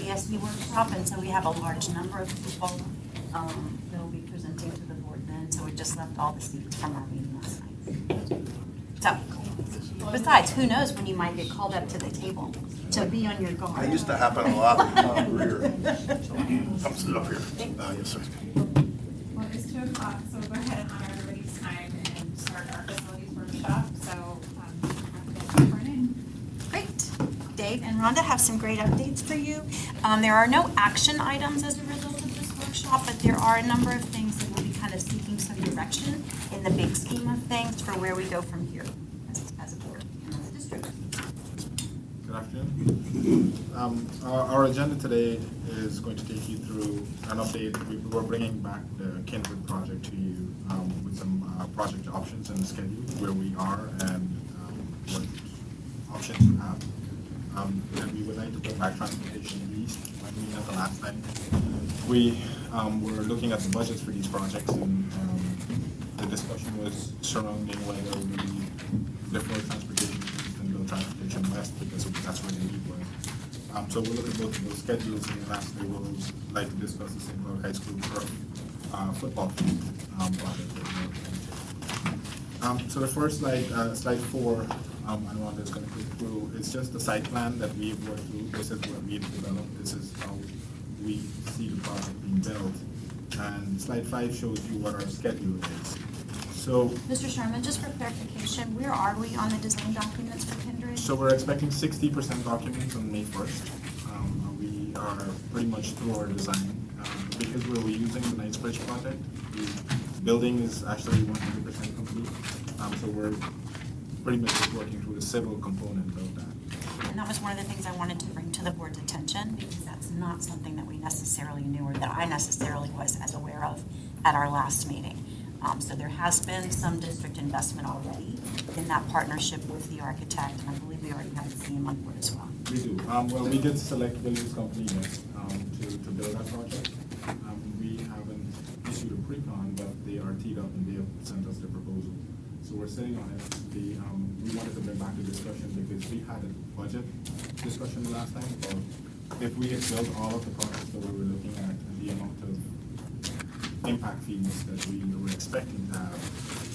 ESB workshop, and so we have a large number of people that will be presenting to the board then, so we just left all the seats from our meeting last night. So, besides, who knows when you might get called up to the table, so be on your guard. That used to happen a lot in my career. Come sit up here. Yes, sir. Well, it's 2 o'clock, so we'll go ahead and honor everybody's time and start our facilities workshop. So, turn in. Great. Dave and Rhonda have some great updates for you. There are no action items as a result of this workshop, but there are a number of things that will be kind of seeking some direction in the big scheme of things for where we go from here as a board and as a district. Good afternoon. Our agenda today is going to take you through an update. We're bringing back the Kindred project to you with some project options and schedule, where we are and what options you have. And we would like to go back transportation east. Like we did the last time, we were looking at the budgets for these projects, and the discussion was surrounding whether we defer transportation east and build transportation west, because that's where the need was. So we'll look at both of those schedules, and lastly we'll like to discuss the St. Cloud High School football field project. So the first slide, slide 4, and Rhonda is going to go through, it's just the site plan that we've worked through. This is what we've developed. This is how we see the project being built. And slide 5 shows you what our schedule is. So, Mr. Sherman, just for clarification, where are we on the design documents for Kindred? so we're expecting 60% documents on May 1st. We are pretty much through our design. Because we're reusing the Knightsbridge project, the building is actually 100% complete. So we're pretty much just working through the civil component of that. And that was one of the things I wanted to bring to the board's attention, because that's not something that we necessarily knew, or that I necessarily was as aware of at our last meeting. So there has been some district investment already in that partnership with the architect, and I believe we already have the CM on board as well. We do. Well, we did select Williams Company next to build that project. We haven't issued a pre-con, but they are teed up and they have sent us their proposal. So we're sitting on it. We wanted to bring back the discussion because we had a budget discussion the last time about if we had built all of the projects that we were looking at and the amount of impact fees that we were expecting to have,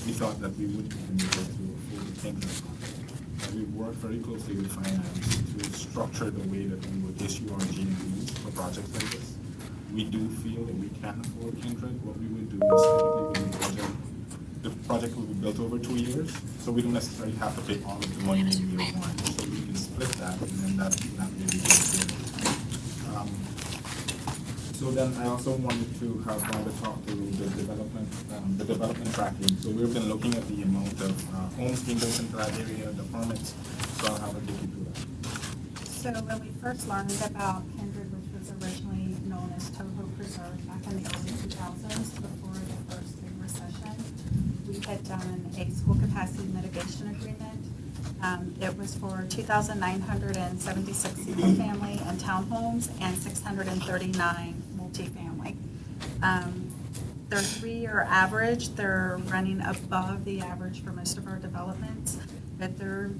we thought that we would be able to afford the Kindred project. We worked very closely with finance to structure the way that we would issue our GMPs for projects like this. We do feel that we can afford Kindred. What we would do is typically we would budget. The project will be built over 2 years, so we don't necessarily have to pay all of the money in year 1. So we can split that, and then that really goes good. So then I also wanted to have Rhonda talk to the development tracking. So we've been looking at the amount of homes being built into that area, the permits. So I'll have her take you through that. So when we first learned about Kindred, which was originally known as Toho Preserve back in the early 2000s, before the first big recession, we had done a school capacity mitigation agreement. It was for 2,976 single family and townhomes and 639 multifamily. Their 3-year average, they're running above the average for most of our developments, but they're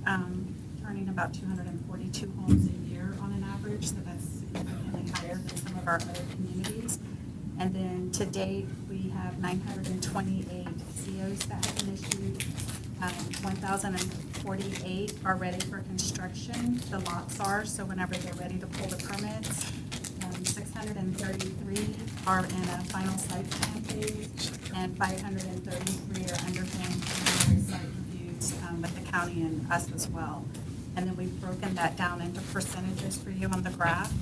turning about 242 homes a year on an average, so that's significantly higher than some of our other communities. And then to date, we have 928 COs that have been issued. 1,048 are ready for construction. The lots are, so whenever they're ready to pull the permits. 633 are in a final site plan phase, and 533 are undergoing preliminary site reviews with the county and us as well. And then we've broken that down into percentages for you on the graph.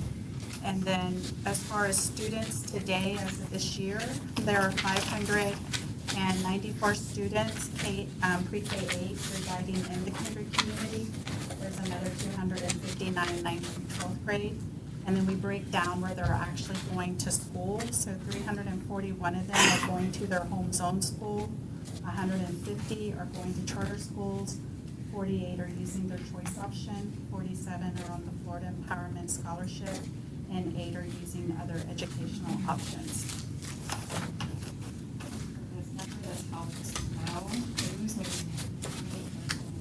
And then as far as students today, as of this year, there are 594 students, pre-K-8, residing in the Kindred community. There's another 259 9th through 12th grade. And then we break down where they're actually going to school. So 341 of them are going to their home zone school. 150 are going to charter schools. 48 are using their choice option. 47 are on the Florida Empowerment Scholarship. And 8 are using other educational options.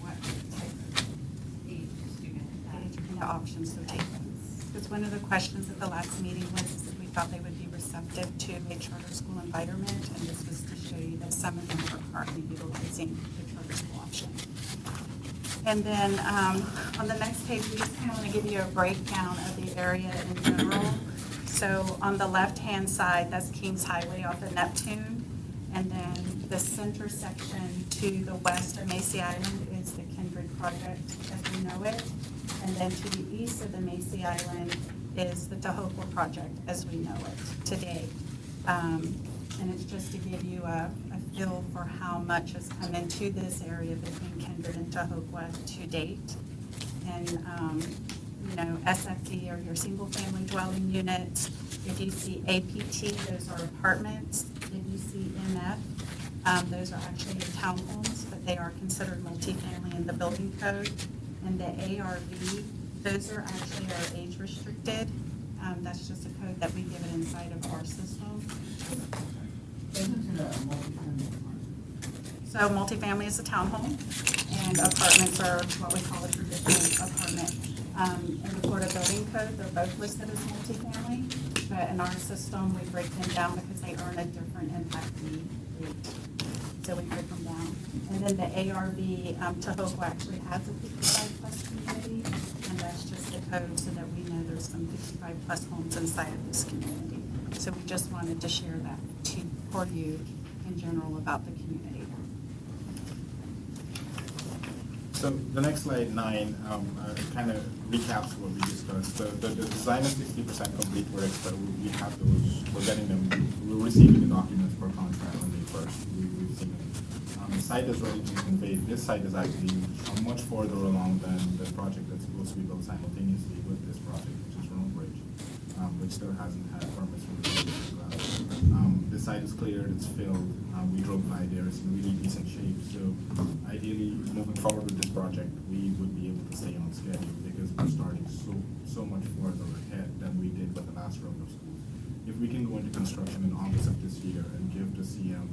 What type of age student options they're taking. Because because one of the questions at the last meeting was that we thought they would be receptive to a charter school environment, and this was to show you that some of them are currently utilizing the charter school option. And then on the next page, we just kind of want to give you a breakdown of the area in general. So on the left-hand side, that's Kings Highway off of Neptune. And then the center section to the west of Macy Island is the Kindred Project as we know it. And then to the east of the Macy Island is the Tahokwa Project as we know it today. And it's just to give you a feel for how much has come into this area between Kindred and Tahokwa to date. And, you know, SFD are your single-family dwelling units. If you see APT, those are apartments. If you see MF, those are actually townhomes, but they are considered multifamily in the building code. And the ARV, those are actually our age restricted. That's just a code that we give it inside of our system. So multifamily is a townhome, and apartments are what we call a traditional apartment. In the Florida Building Code, they're both listed as multifamily, but in our system, we break them down because they earn a different impact fee rate. So we break them down. And then the ARV, Tahokwa actually has a 55-plus community, and that's just the code so that we know there's some 55-plus homes inside of this community. So we just wanted to share that for you in general about the community. So the next slide, 9, kind of recaps what we discussed. The design is 60% complete. We have those. We're getting them. We're receiving the documents per contract on May 1st. We've seen them. The site is ready to be conveyed. This site is actually much further along than the project that's supposed to be built simultaneously with this project, which is Rome Bridge, which still hasn't had permits from the city. The site is cleared, it's filled. We drove by there, it's in really decent shape. So ideally, moving forward with this project, we would be able to stay on schedule because we're starting so much further ahead than we did with the last round of schools. If we can go into construction in August of this year and give the CM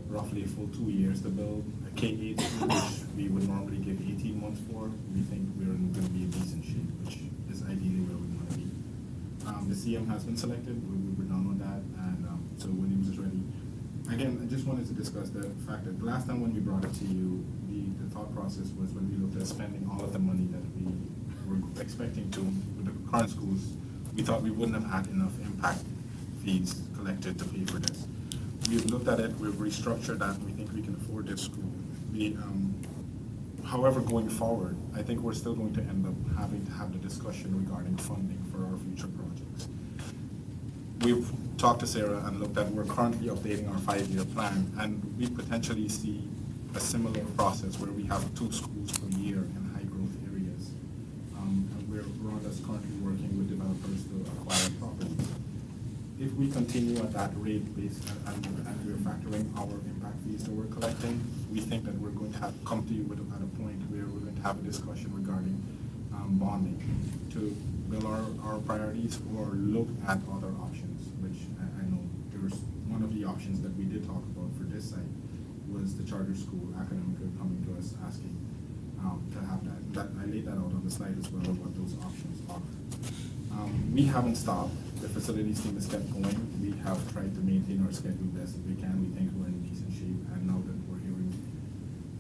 roughly a full 2 years to build a K-8 school, which we would normally give 18 months for, we think we're going to be in decent shape, which is ideally where we want to be. The CM has been selected, we were done on that, and so Williams is ready. Again, I just wanted to discuss the fact that the last time when we brought it to you, the thought process was when we looked at spending all of the money that we were expecting to with the current schools, we thought we wouldn't have had enough impact fees collected to pay for this. We've looked at it, we've restructured that, and we think we can afford this school. However, going forward, I think we're still going to end up having to have the discussion regarding funding for our future projects. We've talked to Sarah and looked at, we're currently updating our 5-year plan, and we potentially see a similar process where we have 2 schools per year in high growth areas. And Rhonda's currently working with developers to acquire properties. If we continue at that rate based and we're factoring our impact fees that we're collecting, we think that we're going to have come to you at a point where we're going to have a discussion regarding bonding to build our priorities or look at other options, which I know there's one of the options that we did talk about for this site was the charter school academic coming to us asking to have that. I laid that out on the slide as well of what those options are. We haven't stopped. The facilities team has kept going. We have tried to maintain our schedule best as we can. We think we're in decent shape, and now that we're hearing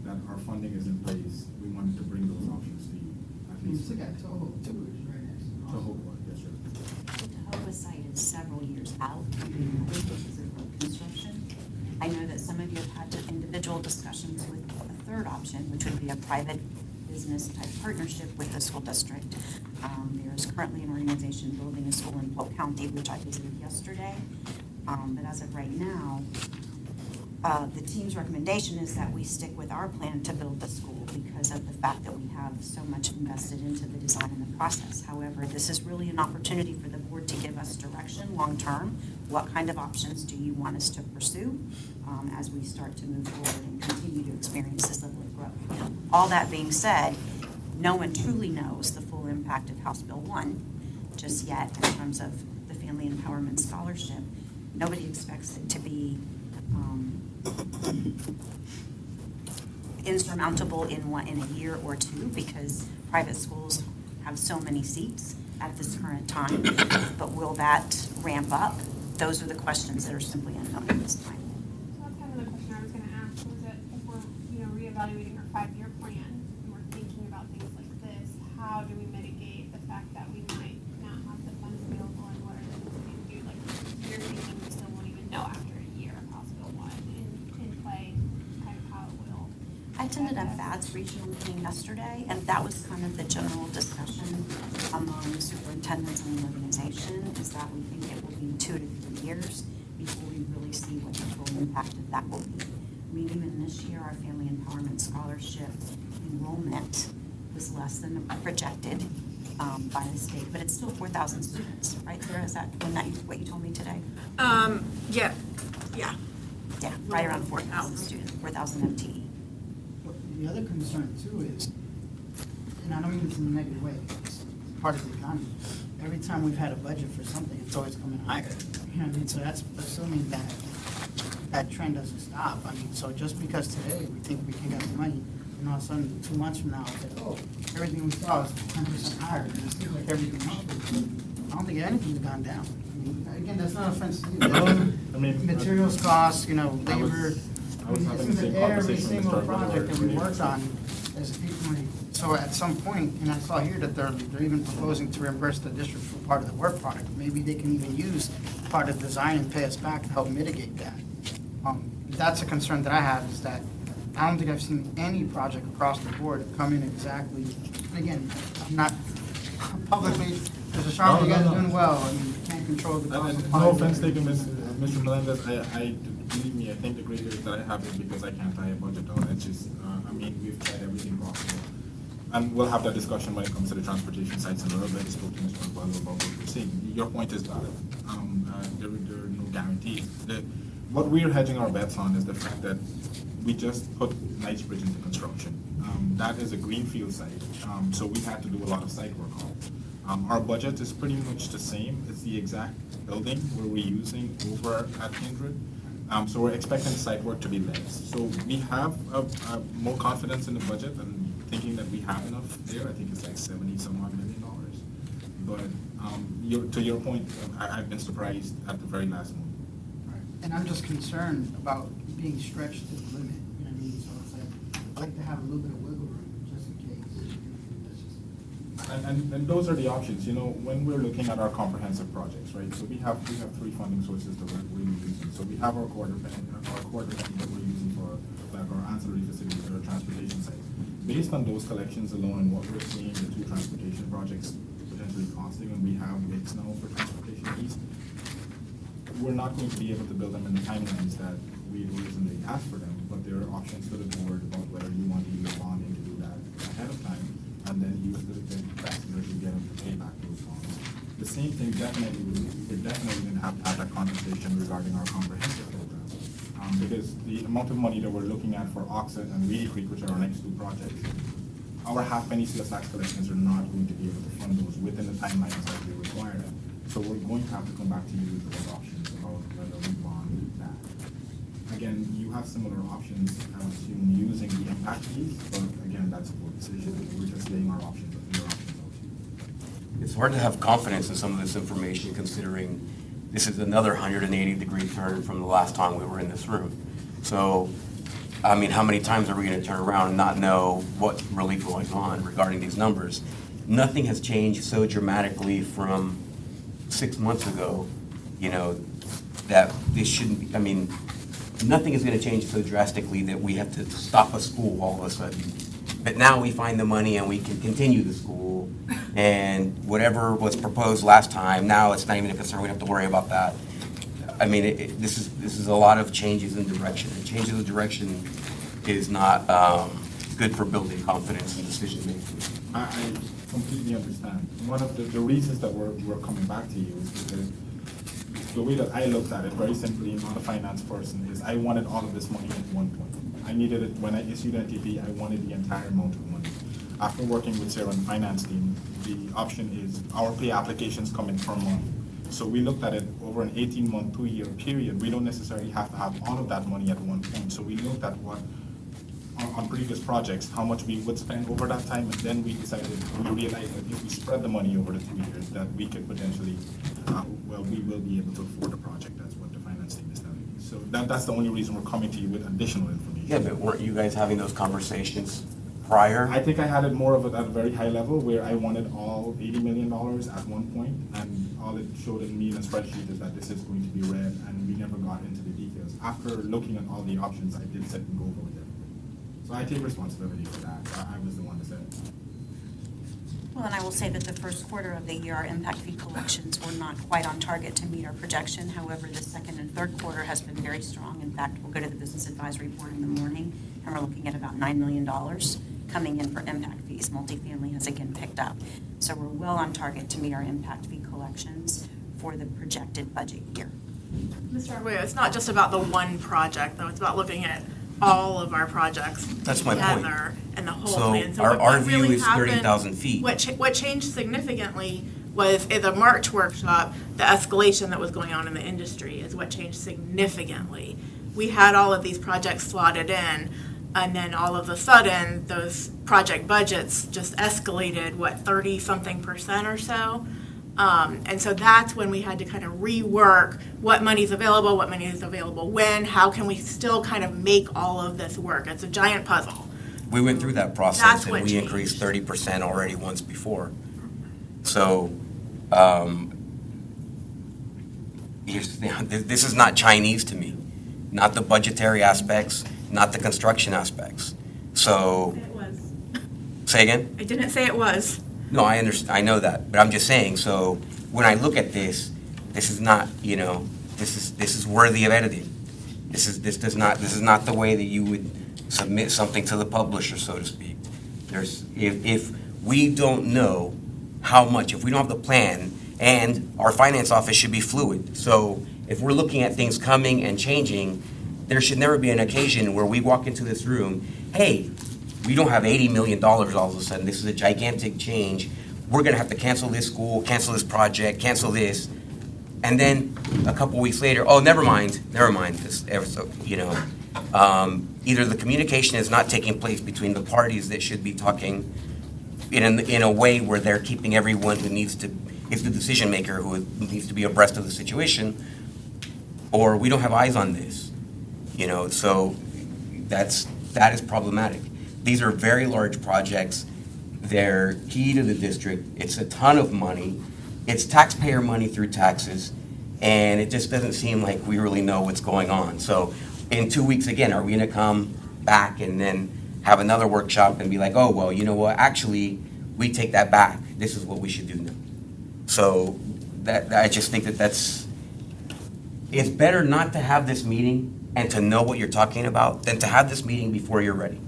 that our funding is in place, we wanted to bring those options to you. At least. You got Toho too, is right next to Toho, yes, sir. The Tahokwa site is several years out because of construction. I know that some of you have had individual discussions with the third option, which would be a private business type partnership with the school district. There's currently an organization building a school in Polk County, which I visited yesterday. But as of right now, the team's recommendation is that we stick with our plan to build the school because of the fact that we have so much invested into the design and the process. However, this is really an opportunity for the board to give us direction long-term. What kind of options do you want us to pursue as we start to move forward and continue to experience this level of growth? All that being said, no one truly knows the full impact of House Bill 1 just yet in terms of the Family Empowerment Scholarship. Nobody expects it to be insurmountable in a year or two because private schools have so many seats. at this current time. But will that ramp up? Those are the questions that are simply unknown at this time. So that's kind of the question I was gonna ask, was that if we're, reevaluating our 5-year plan, and we're thinking about things like this, how do we mitigate the fact that we might not have the funds available, and what are the things we can do? Like, you're thinking we still won't even know after a year of House Bill 1 in play, kind of how it will. I attended a FADS regional meeting yesterday, and that was kind of the general discussion among superintendents in the organization, is that we think it will be 2 to 3 years before we really see what the full impact of that will be. I mean, even this year, our Family Empowerment Scholarship enrollment was less than projected by the state, but it's still 4,000 students, right, Sarah? Is that what you told me today? Yeah. Yeah, right around 4,000 students, 4,000 FTE. But the other concern too is, and I don't mean this in a negative way, it's part of the economy. Every time we've had a budget for something, it's always coming higher. You know what I mean? So that's assuming that that trend doesn't stop. I mean, so just because today we think we can get the money, and all of a sudden, 2 months from now, it's like, oh, everything we saw is 10% higher, and it seems like everything else is. I don't think anything's gone down. I mean, again, that's not offensive to you. I mean, Materials costs, I was- labor. I was mean, having it the seems same like every conversation with single Mr. Butler project that we earlier. worked on is people money. So at some point, and I saw here that they're even proposing to reimburse the district for part of the work product. Maybe they can even use part of design and pay us back to help mitigate that. That's a concern that I have, is that I don't think I've seen any project across the board come in exactly, and again, I'm not publicly, Mr. Sharma, you guys are doing well. I mean, you can't control the cost of No offense taken, Mr. Melendez, believe me, I think the greatest that I have is because I can't tie a budget down. It's just, we've tried everything possible. And we'll have that discussion when it comes to the transportation sites in a little bit. I spoke to Mr. Osceola about what we're seeing. Your point is valid. There are no guarantees. What we're hedging our bets on is the fact that we just put Knightsbridge into construction. That is a greenfield site, so we had to do a lot of site work on it. Our budget is pretty much the same. It's the exact building we're reusing over at Kindred. So we're expecting site work to be less. So we have more confidence in the budget and thinking that we have enough there. I think it's like $70-some-odd million. But to your point, I've been surprised at the very last moment. And I'm just concerned about being stretched to the limit, you know what I mean? So it's like, I'd like to have a little bit of wiggle room, just in case. That's just- And those are the options, when we're looking at our comprehensive projects, right? So we have 3 funding sources that we're using. So we have our quarter penny that we're using for like our ancillary facilities or transportation sites. Based on those collections alone and what we're seeing, the 2 transportation projects potentially costing, and we have bids now for transportation east, we're not going to be able to build them in the timelines that we originally asked for them, but there are options for the board about whether you want to use bonding to do that ahead of time, and then use the passengers to get them to pay back those bonds. The same thing we're definitely going to have that conversation regarding our comprehensive program. Because the amount of money that we're looking at for Oxford and Reedy Creek, which are our next 2 projects, our half-penny sales tax collections are not going to be able to fund those within the timelines that we require them. So we're going to have to come back to you with those options about whether we bond that. Again, you have similar options, I would assume, using the impact fees, but again, that's a board decision. We're just laying our options out to you. It's hard to have confidence in some of this information, considering this is another 180-degree turn from the last time we were in this room. So, I mean, how many times are we going to turn around and not know what's really going on regarding these numbers? Nothing has changed so dramatically from 6 months ago, that this shouldn't be, nothing is going to change so drastically that we have to stop a school all of a sudden. But now we find the money and we can continue the school, and whatever was proposed last time, now it's not even a concern. We don't have to worry about that. This is a lot of changes in direction. And changes in direction is not good for building confidence and decision making. I completely understand. One of the reasons that we're coming back to you is because the way that I looked at it, very simply, not a finance person, is I wanted all of this money at one point. I needed it when I issued NTP. I wanted the entire amount of money. After working with Sarah and the finance team, the option is our pay applications come in per month. So we looked at it over an 18-month, 2-year period. We don't necessarily have to have all of that money at one point. So we looked at what on previous projects, how much we would spend over that time, and then we decided, we realized that if we spread the money over the 2 years, that we could potentially, we will be able to afford the project. That's what the finance team is telling me. So that's the only reason we're coming to you with additional information. Yeah, but weren't you guys having those conversations prior? I think I had it more of at a very high level where I wanted all $80 million at one point, and all it showed in me in a spreadsheet is that this is going to be red, and we never got into the details. After looking at all the options, I did sit and go over with everything. So I take responsibility for that. I was the one that said it. Well, and I will say that the first quarter of the year, our impact fee collections were not quite on target to meet our projection. However, the second and third quarter has been very strong. In fact, we'll go to the business advisory board in the morning, and we're looking at about $9 million coming in for impact fees. Multifamily has again picked up. So we're well on target to meet our impact fee collections for the projected budget year. Mr. Arguello, it's not just about the one project, though. It's about looking at all of our projects That's my point. together and the whole So plan. our what view really is happened- 30,000 feet. What changed significantly was in the March workshop, the escalation that was going on in the industry is what changed significantly. We had all of these projects slotted in, and then all of a sudden, those project budgets just escalated, 30-something% or so? And so that's when we had to kind of rework what money's available, when, how can we still kind of make all of this work? It's a giant puzzle. We went through that process, That's and what we changed. increased 30% already once before. So, here's the thing, this is not Chinese to me, not the budgetary aspects, not the construction aspects. So, It was. say again? I didn't say it was. No, I understand, I know that, but I'm just saying, so when I look at this, this is not, this is worthy of editing. This is not the way that you would submit something to the publisher, so to speak. If we don't know how much, if we don't have the plan, and our finance office should be fluid. So if we're looking at things coming and changing, there should never be an occasion where we walk into this room, hey, we don't have $80 million all of a sudden. This is a gigantic change. We're going to have to cancel this school, cancel this project, cancel this. And then a couple weeks later, oh, never mind. This, either the communication is not taking place between the parties that should be talking in a way where they're keeping everyone who needs to, is the decision maker who needs to be abreast of the situation, or we don't have eyes on this. So that is problematic. These are very large projects. They're key to the district. It's a ton of money. It's taxpayer money through taxes, and it just doesn't seem like we really know what's going on. So in 2 weeks, again, are we going to come back and then have another workshop and be like, oh, well, you know what, actually, we take that back. This is what we should do now. So I just think it's better not to have this meeting and to know what you're talking about than to have this meeting before you're ready.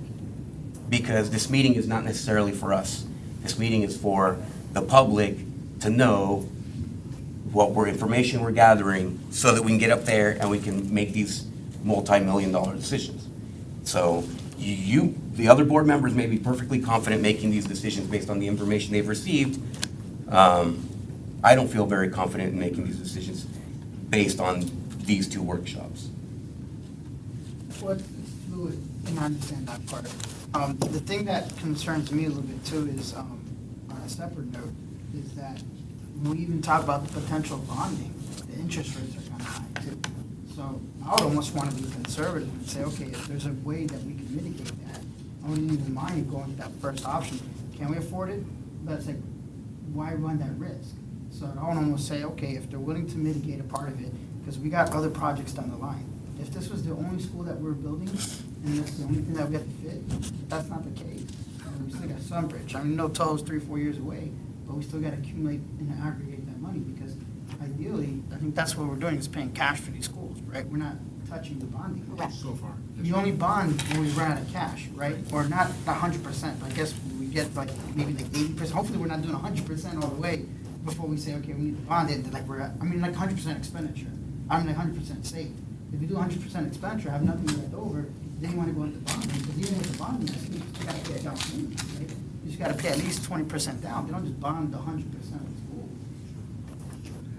Because this meeting is not necessarily for us. This meeting is for the public to know what information we're gathering so that we can get up there and we can make these multi-million-dollar decisions. So the other board members may be perfectly confident making these decisions based on the information they've received. I don't feel very confident in making these decisions based on these two workshops. What is fluid, and I understand that part of it. The thing that concerns me a little bit too is, on a separate note, is that when we even talk about the potential bonding, the interest rates are kind of high too. So I would almost want to be conservative and say, okay, if there's a way that we can mitigate that, I wouldn't even mind going to that first option. Can we afford it? But it's like, why run that risk? So I would almost say, okay, if they're willing to mitigate a part of it, because we got other projects down the line. If this was the only school that we're building, and that's the only thing that we have to fit, that's not the case. We still got Sunbridge. I mean, no toll's 3-4 years away, but we still got to accumulate and aggregate that money, because ideally, I think that's what we're doing, is paying cash for these schools, right? We're not touching the bonding. Correct. So far. We only bond when we run out of cash, right? Or not 100%, I guess we get like, maybe like 80%. Hopefully, we're not doing 100% all the way before we say, okay, we need to bond it, like we're, I mean, like 100% expenditure. I mean, like 100% safe. If you do 100% expenditure, have nothing left over, then you want to go into bonding, because even with the bonding, you still got to pay a down payment, right? You just got to pay at least 20% down. They don't just bond the 100% of the school,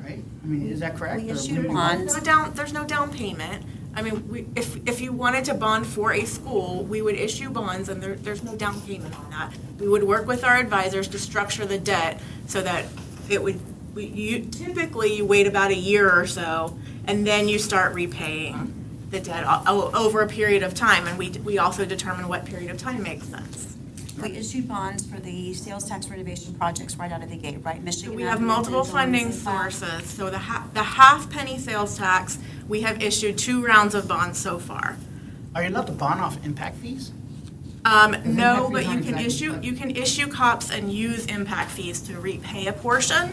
right? I mean, is that correct? We Or issued maybe- bonds. There's no down payment. I mean, if you wanted to bond for a school, we would issue bonds, and there's no down payment on that. We would work with our advisors to structure the debt so that it would, typically you wait about a year or so, and then you start repaying the debt over a period of time, and we also determine what period of time makes sense. We issued bonds for the sales tax renovation projects right out of the gate, right? Michigan We have Avenue, multiple Jones, funding and Fox. sources, so the half penny sales tax, we have issued 2 rounds of bonds so far. Are you allowed to bond off impact fees? No, impact but fees you aren't can exactly- you can issue COPs and use impact fees to repay a portion,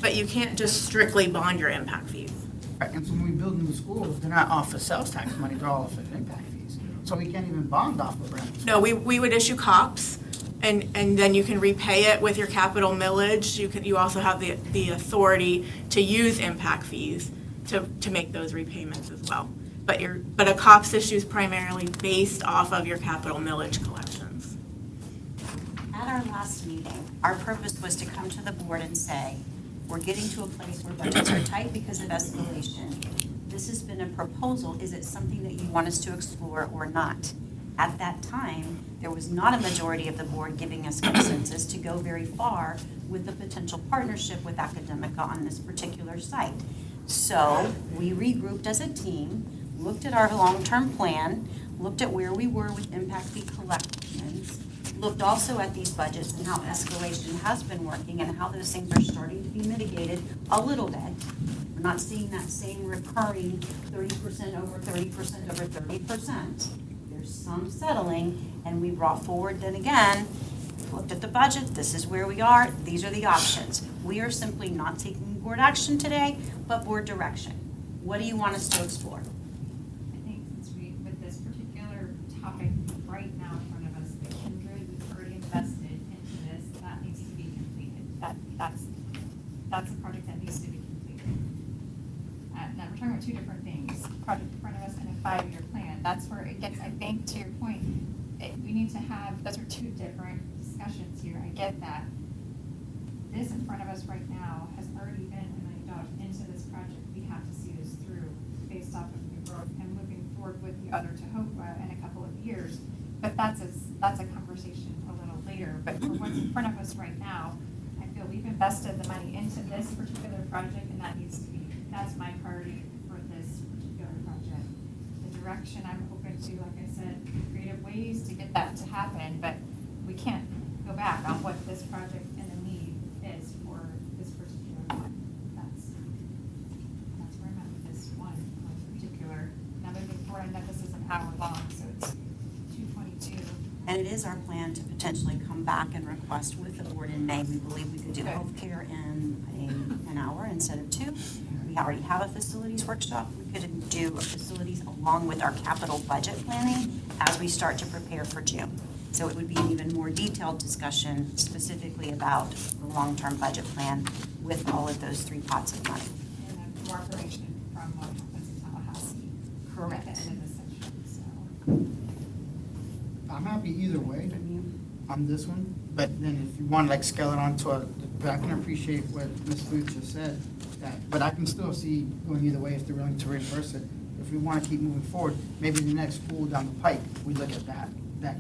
but you can't just strictly bond your impact fees. Right, and so when we build new schools, they're not off of sales tax money, they're all off of impact fees. So we can't even bond off of brand new. No, we would issue COPs, and then you can repay it with your capital millage. You also have the authority to use impact fees to make those repayments as well. But a COPS issue is primarily based off of your capital millage collections. At our last meeting, our purpose was to come to the board and say, we're getting to a place where budgets are tight because of escalation. This has been a proposal. Is it something that you want us to explore or not? At that time, there was not a majority of the board giving us consensus to go very far with a potential partnership with Academica on this particular site. So we regrouped as a team, looked at our long-term plan, looked at where we were with impact fee collections, looked also at these budgets and how escalation has been working and how those things are starting to be mitigated a little bit. We're not seeing that same recurring 30% over 30% over 30%. There's some settling, and we brought forward then again, looked at the budget, this is where we are, these are the options. We are simply not taking board action today, but board direction. What do you want us to explore? I think since with this particular topic right now in front of us, the Kindred, we've already invested into this, that needs to be completed. That's a project that needs to be completed. Now, we're talking about 2 different things, project in front of us and a 5-year plan. That's where it gets, I think, to your point, we need to have, those are 2 different discussions here, I get that. This in front of us right now has already been $1 million into this project. We have to see this through based off of the growth and moving forward with the other Tahopa in a couple of years. But that's a conversation a little later. But for what's in front of us right now, I feel we've invested the money into this particular project, and that's my priority for this particular project. The direction I'm open to, like I said, creative ways to get that to happen, but we can't go back on what this project and the need is for this particular one. That's where I'm at with this one in particular. Now moving forward, I know this is an hour long, so it's 2:22. And it is our plan to potentially come back and request with the board in May. We believe we could do healthcare in an hour instead of 2. We already have a facilities workshop. We could do facilities along with our capital budget planning as we start to prepare for June. So it would be an even more detailed discussion specifically about the long-term budget plan with all of those 3 pots of money. And then more information from what happens in Tallahassee. Correct. At the end of the session, so. I'm happy either way on this one, but then if you want to like scale it onto but I can appreciate what Ms. Booth just said, but I can still see going either way if they're willing to reimburse it. If we want to keep moving forward, maybe the next school down the pike, we look at that,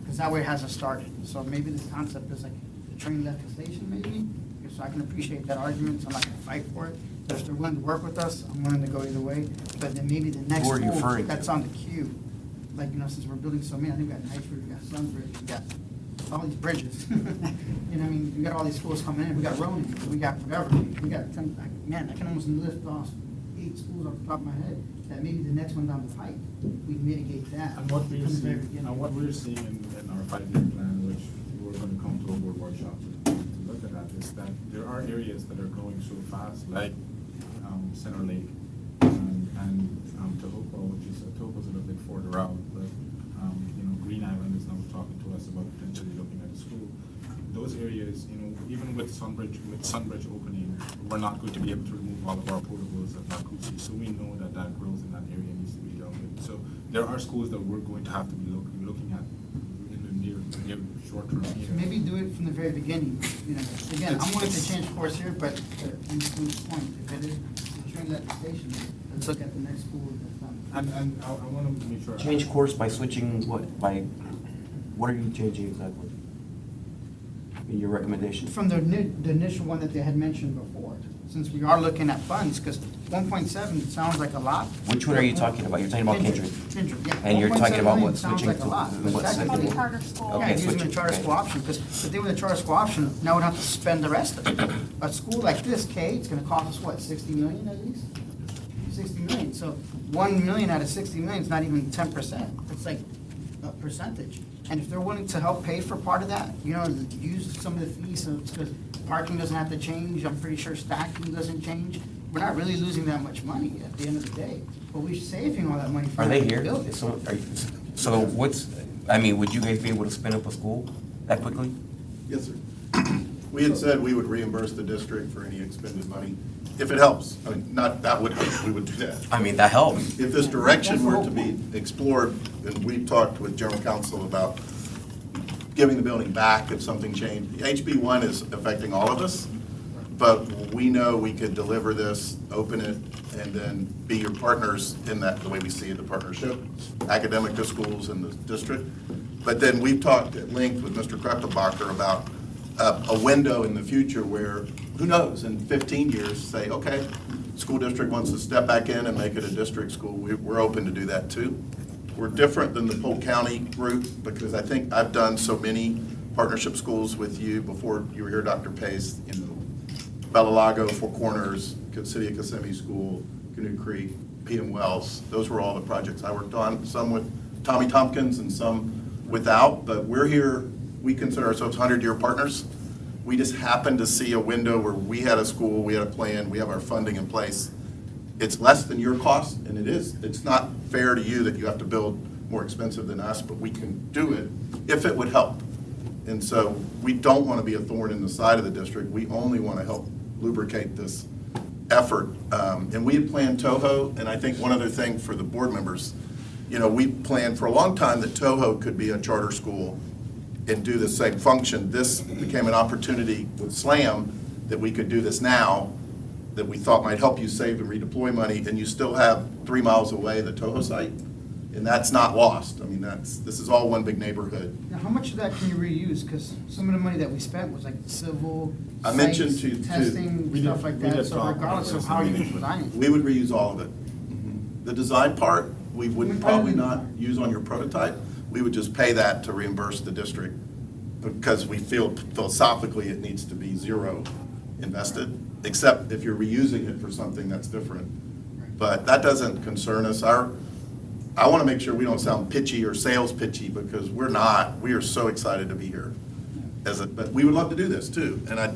because that way it hasn't started. So maybe this concept is like the train left the station maybe, so I can appreciate that argument, so I'm not going to fight for it. But if they're willing to work with us, I'm willing to go either way. But then maybe the next Who are you school referring to? that's on the queue, like, since we're building so many, I think we got Knightsbridge, we got Sunbridge, we got all these bridges. You know what I mean? We got all these schools coming in, we got Ronan, we got whatever, we got, man, I can almost list off 8 schools off the top of my head, that maybe the next one down the pike, we mitigate that. And what from we're the very seeing, beginning. and what we're seeing in our 5-year plan, which we're going to come to a board workshop to look at that, is that there are areas that are growing so fast, like Center Lake and Tahopa, which is Tahopa's a little bit further out, but Green Island is now talking to us about potentially looking at a school. Those areas, even with Sunbridge opening, we're not going to be able to remove all of our portables at Nakusi, so we know that growth in that area needs to be dealt with. So there are schools that we're going to have to be looking at in the near short term here. So maybe do it from the very beginning, Again, I'm willing to change course here, but to Ms. Booth's point, if it is the train change that station, let's look at the next school that's done. And I want to make sure. Change course by switching what, what are you changing exactly? In your recommendation? From the initial one that they had mentioned before, since we are looking at funds, because 1.7 sounds like a lot. Which one are you talking about? You're talking about Kindred? Kindred, yeah. And you're talking 1.7 about million what sounds switching like a to- lot. what But second? Called the secondly, charter school. Okay, yeah, using switching, the charter okay. school option, because the thing with the charter school option, now we don't have to spend the rest of it. A school like this, K, it's gonna cost us what, 60 million at least? 60 million, so 1 million out of 60 million is not even 10%. It's like a percentage. And if they're willing to help pay for part of that, you know, use some of the fees, so because parking doesn't have to change, I'm pretty sure stacking doesn't change. We're not really losing that much money at the end of the day, but we're saving all that money. Are they here? Build it. Is someone- are you- So what's, I mean, would you guys be able to spin up a school that quickly? Yes, sir. We had said we would reimburse the district for any expended money, if it helps. I mean, not, that would help, we would do that. I mean, that helps. If this direction were to be explored, and we've talked with general counsel about giving the building back if something changed. HB1 is affecting all of us, but we know we could deliver this, open it, and then be your partners in that, the way we see it, the partnership, academic schools and the district. But then we've talked at length with Mr. Krepelbacher about a window in the future where, who knows, in 15 years, say, okay, school district wants to step back in and make it a district school, we're open to do that too. We're different than the Polk County group because I think I've done so many partnership schools with you before you were here, Dr. Pace, you know, Bella Lago, Four Corners, City of Kissimmee School, Canoe Creek, PM Wells. Those were all the projects I worked on, some with Tommy Tompkins and some without, but we're here, we consider ourselves 100-year partners. We just happened to see a window where we had a school, we had a plan, we have our funding in place. It's less than your cost, and it is. It's not fair to you that you have to build more expensive than us, but we can do it if it would help. And so we don't want to be a thorn in the side of the district. We only want to help lubricate this effort. And we had planned Toho, and I think one other thing for the board members, you know, we planned for a long time that Toho could be a charter school and do the same function. This became an opportunity with SLAM that we could do this now, that we thought might help you save and redeploy money, and you still have 3 miles away the Toho site, and that's not lost. I mean, this is all one big neighborhood. Now, how much of that can you reuse? Because some of the money that we spent was like civil, I mentioned sites, to- testing, we stuff did- like we that, did so talk regardless about of this how in you the meeting. design it. We would reuse all of it. The design part, we would probably not use on your prototype. We would just pay that to reimburse the district because we feel philosophically it needs to be zero invested, except if you're reusing it for something that's different. But that doesn't concern us. I want to make sure we don't sound pitchy or sales pitchy because we're not. We are so excited to be here. But we would love to do this too, and I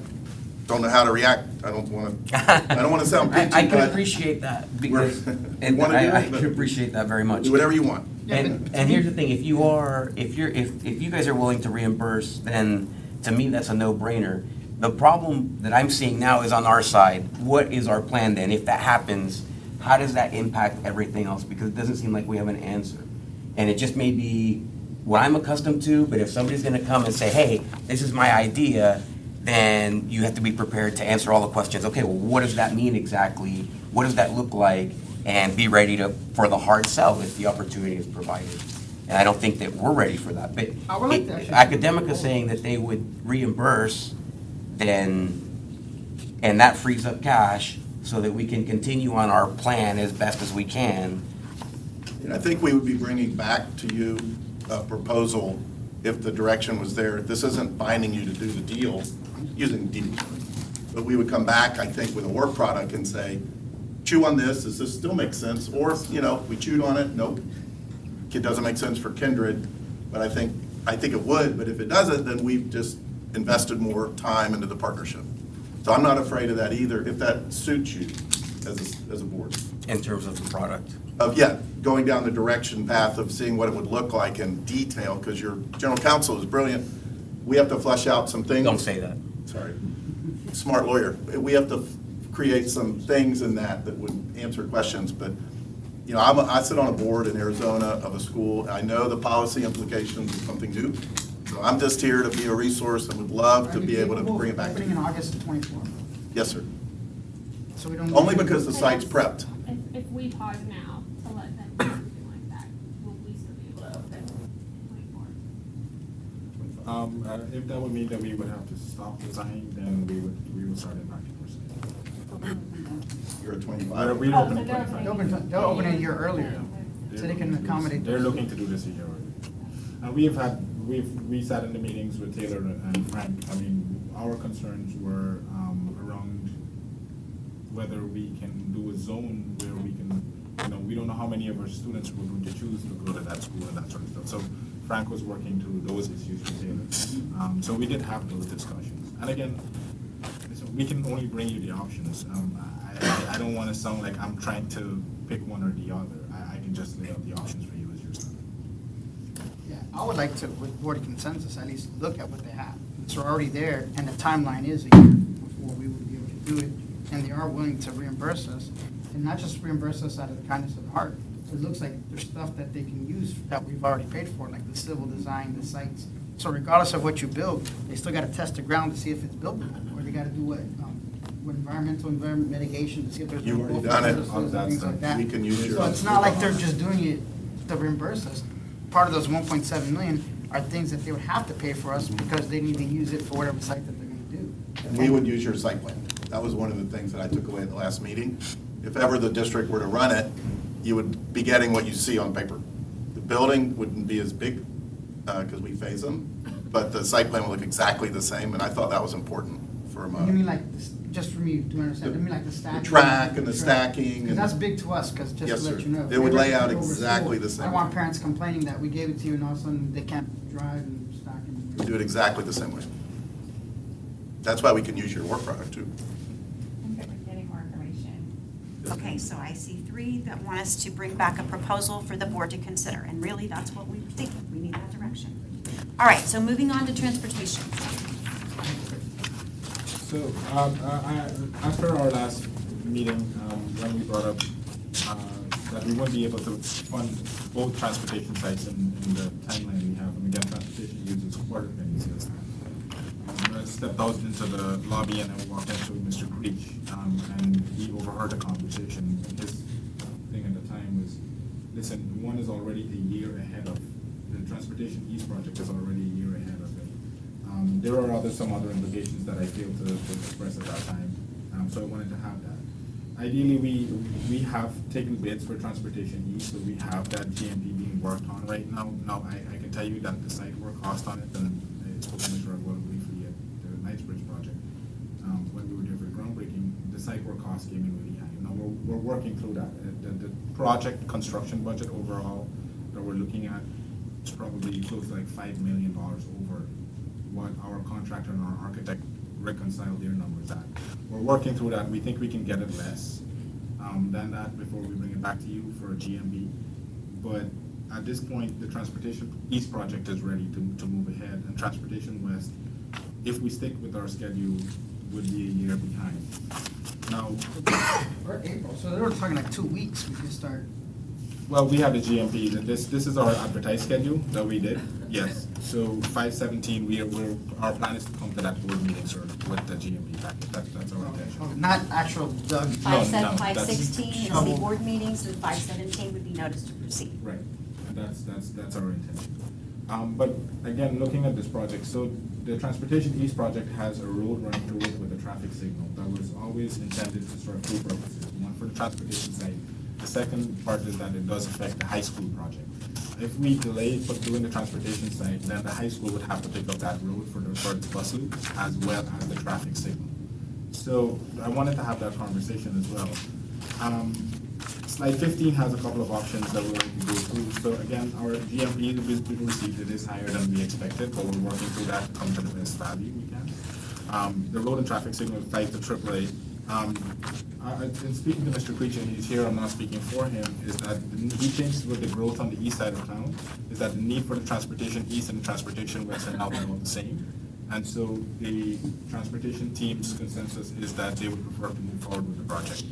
don't know how to react. I don't want to sound pitchy. I can but appreciate that because, we and wanna do I it, but can appreciate that very much. do whatever you want. Yeah, And, but- and here's the thing, if you guys are willing to reimburse, then to me, that's a no-brainer. The problem that I'm seeing now is on our side. What is our plan then? If that happens, how does that impact everything else? Because it doesn't seem like we have an answer. And it just may be what I'm accustomed to, but if somebody's gonna come and say, hey, this is my idea, then you have to be prepared to answer all the questions. Okay, well, what does that mean exactly? What does that look like? And be ready for the hard sell if the opportunity is provided. And I don't think that we're ready for that. But I would like to actually- Academica saying that they would reimburse, then, and that frees up cash so that we can continue on our plan as best as we can. And I think we would be bringing back to you a proposal if the direction was there. This isn't binding you to do the deal using DD. But we would come back, I think, with a work product and say, chew on this, does this still make sense? Or, you know, we chewed on it, nope. It doesn't make sense for Kindred, but I think it would, but if it doesn't, then we've just invested more time into the partnership. So I'm not afraid of that either, if that suits you as a board. In terms of the product. Going down the direction path of seeing what it would look like in detail, because your general counsel is brilliant. We have to flesh out some things. Don't say that. Sorry. Smart lawyer. We have to create some things in that would answer questions, but, you know, I sit on a board in Arizona of a school, and I know the policy implications of something new. So I'm just here to be a resource and would love to be able to bring it back to Opening in you. August of '24. Yes, sir. So we don't. Only because the site's prepped. If we pause now to let them do something like that, will we still be able to open in 24? If that would mean that we would have to stop design, then we would start at 90%. You're at 25. We'd Oh, open so at they're 25. They'll open it a year earlier, so they can accommodate. They're looking to do this a year earlier. And we sat in the meetings with Taylor and Frank. I mean, our concerns were around whether we can do a zone where we can, we don't know how many of our students we're going to choose to go to that school and that sort of stuff. So Frank was working through those issues with Taylor. So we did have those discussions. And again, we can only bring you the options. I don't want to sound like I'm trying to pick one or the other. I can just lay out the options for you as your staff. Yeah, I would like to, with board consensus, at least look at what they have. It's already there, and the timeline is a year before we would be able to do it, and they are willing to reimburse us, and not just reimburse us out of the kindness of the heart. It looks like there's stuff that they can use that we've already paid for, like the civil design, the sites. So regardless of what you build, they still gotta test the ground to see if it's buildable, or they gotta do what environmental mitigation to see if there's. You've already done it. Things like that. We can use your. So it's not like they're just doing it to reimburse us. Part of those 1.7 million are things that they would have to pay for us because they need to use it for whatever site that they're gonna do. And we would use your site plan. That was one of the things that I took away at the last meeting. If ever the district were to run it, you would be getting what you see on paper. The building wouldn't be as big, because we phase them, but the site plan would look exactly the same, and I thought that was important from You mean like, this- just for me to understand, you mean like the stacking? the track and the stacking. 'Cause and- that's big to us, because just Yes, to let sir. you know. It would lay out Over school, exactly the same I want way. parents complaining that we gave it to you and all of a sudden they can't drive and stack We and. do it exactly the same way. That's why we can use your work product too. I'm good with getting more information. Okay, so I see three that want us to bring back a proposal for the board to consider, and really, that's what we think, we need that direction. All right, so moving on to transportation. So, after our last meeting, when we brought up that we wouldn't be able to fund both transportation sites in the timeline we have, and again, transportation uses quarter penny sales tax. I stepped out into the lobby and I walked into Mr. Creech, and he overheard the conversation. And his thing at the time was, listen, one is already a year ahead of, the Transportation East project is already a year ahead of it. There are some other implications that I failed to express at that time, so I wanted to have that. Ideally, we have taken bids for Transportation East, so we have that GMP being worked on right now. Now, I can tell you that the site work cost on it, and I spoke to Mr. Osceola briefly at the Knightsbridge project, when we were doing the groundbreaking, the site work cost came in really high. Now, we're working through that. The project construction budget overall that we're looking at is probably close to like $5 million over what our contractor and our architect reconciled their numbers at. We're working through that. We think we can get it less than that before we bring it back to you for a GMB. But at this point, the Transportation East project is ready to move ahead, and Transportation West, if we stick with our schedule, would be a year behind. Now, Or April, so they were talking like 2 weeks, we could start. well, we have the GMP. This is our advertised schedule that we did. Yes. So 5/17, our plan is to come to that board meeting, sir, with the GMP package. That's our intention. Not actual Doug. No, 5/16 is the Shovel. board meetings, and 5/17 would be notice to proceed. Right, and that's our intention. But again, looking at this project, so the Transportation East project has a road running through it with a traffic signal that was always intended to serve two purposes. One for the transportation side. The second part is that it does affect the high school project. If we delay doing the transportation side, then the high school would have to pick up that road for its bus loop as well as the traffic signal. So I wanted to have that conversation as well. Slide 15 has a couple of options that we're going to go through. So again, our GMP that we received, it is higher than we expected, but we're working through that to come to the best value we can. The road and traffic signal tied to AAA. In speaking to Mr. Creech, and he's here, I'm not speaking for him, is that he thinks with the growth on the east side of town, is that the need for the Transportation East and the Transportation West are now about the same. And so the transportation team's consensus is that they would prefer to move forward with the project,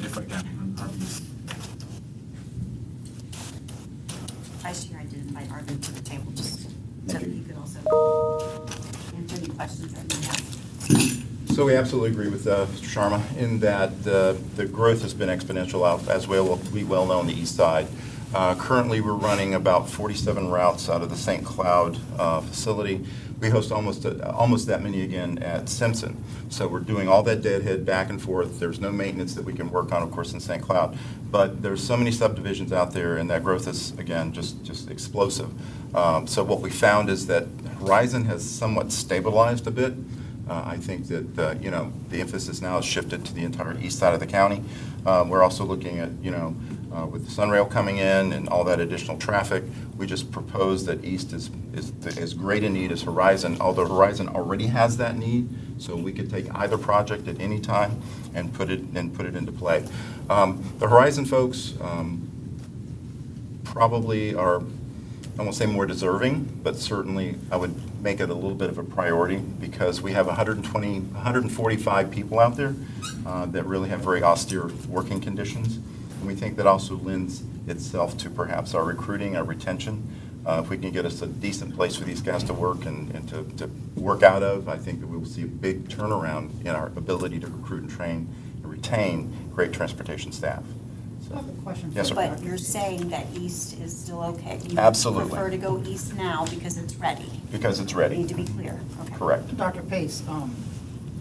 if I can, on RPC. Vice Chair, I did invite Arvin to the table, just so that he could also answer any questions that you might have. So we absolutely agree with Mr. Sharma in that the growth has been exponential out, as we well know on the east side. Currently, we're running about 47 routes out of the St. Cloud facility. We host almost that many again at Simpson. So we're doing all that deadhead back and forth. There's no maintenance that we can work on, of course, in St. Cloud. But there's so many subdivisions out there, and that growth is, again, just explosive. So what we found is that Horizon has somewhat stabilized a bit. I think that, the emphasis now has shifted to the entire east side of the county. We're also looking at, with the Sunrail coming in and all that additional traffic, we just propose that east is as great a need as Horizon, although Horizon already has that need, so we could take either project at any time and put it into play. The Horizon folks probably are, I won't say more deserving, but certainly I would make it a little bit of a priority because we have 145 people out there that really have very austere working conditions. And we think that also lends itself to perhaps our recruiting, our retention. If we can get us a decent place for these guys to work and to work out of, I think that we will see a big turnaround in our ability to recruit and train and retain great transportation staff. I have a question. Yes, sir. But you're saying that east is still okay? Absolutely. You prefer to go east now because it's ready? Because it's Need ready. to be clear, okay. Correct. Dr. Pace,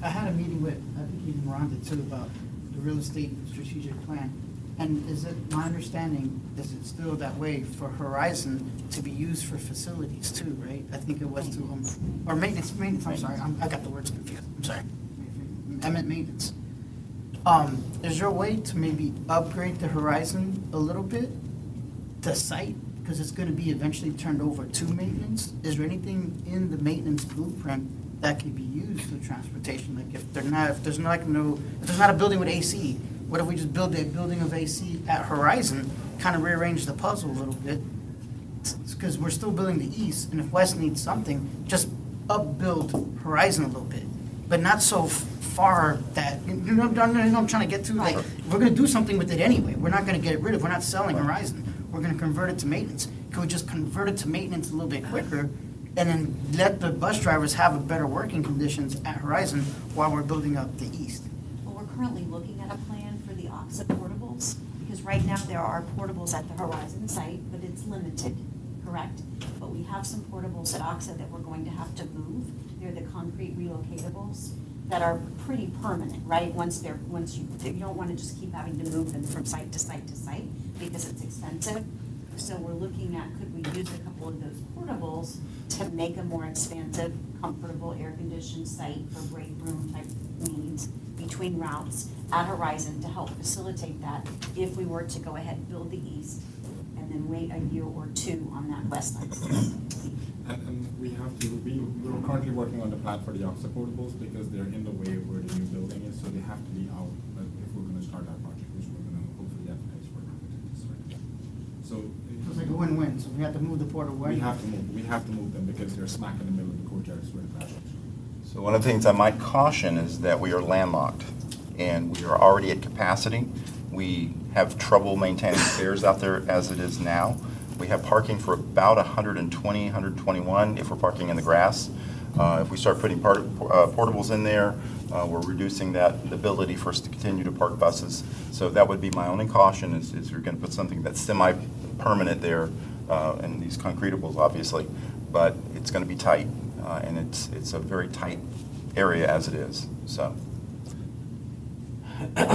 I had a meeting with, I think even Rhonda too, about the real estate strategic plan. And is it, my understanding, is it still that way for Horizon to be used for facilities too, right? I think it was to, or maintenance, I'm sorry, I got the words confused, I'm sorry. I meant maintenance. Is there a way to maybe upgrade the Horizon a little bit, the site, because it's gonna be eventually turned over to maintenance? Is there anything in the maintenance blueprint that could be used for transportation? Like if there's not a building with AC, what if we just build a building of AC at Horizon, kind of rearrange the puzzle a little bit? Because we're still building the east, and if West needs something, just upbuild Horizon a little bit, but not so far that, you know what I'm trying to get to? Like, we're gonna do something with it anyway. We're not gonna get it rid of, we're not selling Horizon. We're gonna convert it to maintenance. Can we just convert it to maintenance a little bit quicker and then let the bus drivers have a better working conditions at Horizon while we're building up the east? Well, we're currently looking at a plan for the OXA portables, because right now there are portables at the Horizon site, but it's limited, correct? But we have some portables at OXA that we're going to have to move. They're the concrete relocatables that are pretty permanent, right? Once you don't want to just keep having to move them from site to site to site because it's expensive. So we're looking at, could we use a couple of those portables to make a more expansive, comfortable, air-conditioned site for break room type needs between routes at Horizon to help facilitate that if we were to go ahead and build the east and then wait a year or two on that west side. And we're currently working on the plan for the OXA portables because they're in the way of where the new building is, so they have to be out if we're gonna start that project, which we're gonna hopefully advertise for this right. So. It's like a win-win, so we have to move the portal away. We have to move them because they're smack in the middle of the courtyards where the crash is. So one of the things I might caution is that we are landlocked, and we are already at capacity. We have trouble maintaining fares out there as it is now. We have parking for about 120, 121 if we're parking in the grass. If we start putting portables in there, we're reducing the ability for us to continue to park buses. So that would be my only caution is you're going to put something that's semi-permanent there, and these concretables obviously, but it's going to be tight, and it's a very tight area as it is. So.